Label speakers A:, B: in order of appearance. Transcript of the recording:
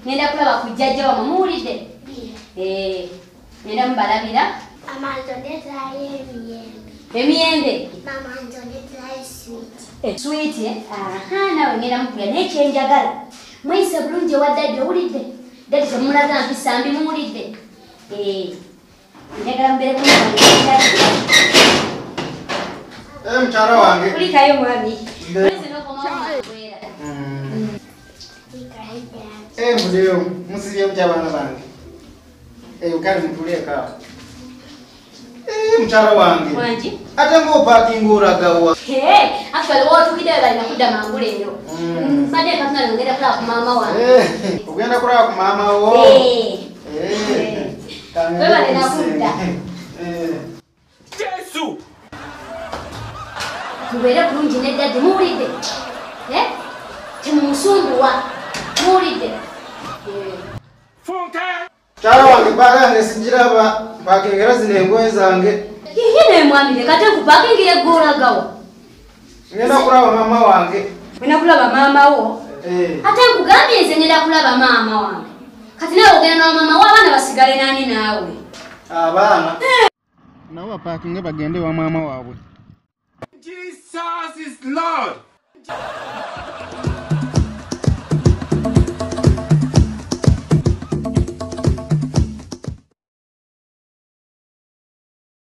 A: ngenda kulaba ku jjajja wamwe muwulidde ngenda mubalabira emiyembe sweet nawe ngenda mukulya naye kyenjagala mweyise bulungi ewa dadde owulidde dadde temulaga mpisa mbi muwulidde njagala mubeere
B: mukyala wange
A: kulikayo mwami
B: mudeyo musibye mutya abaana bange kale mutuleekaawo mukyala wange ate ng'opakinga olagawa
A: actually wootukiddeyo balina kudda mangu leero badde katunala ngenda kulaba ku maama wange
B: ogenda kulaba ku maama wo
A: webalina kudda
C: Yesu
A: mubeere bulungi neddadde muwulidde temumusumbuwa muwulidde
B: mukyala wange bagange sigiraba mpakingera zino engoye zange
A: yine mwami leka tenkupakingire gweolagawa
B: ngenda kulaba maama wange
A: wena kulaba maama wo ate nkugambye nze ngenda kulaba maama wange kati nawe ogenda nawa maama wo abaana basigale nani naawe
B: abaana nabo bapakinge bagende wa maama waabwe
C: Jesus is Lord.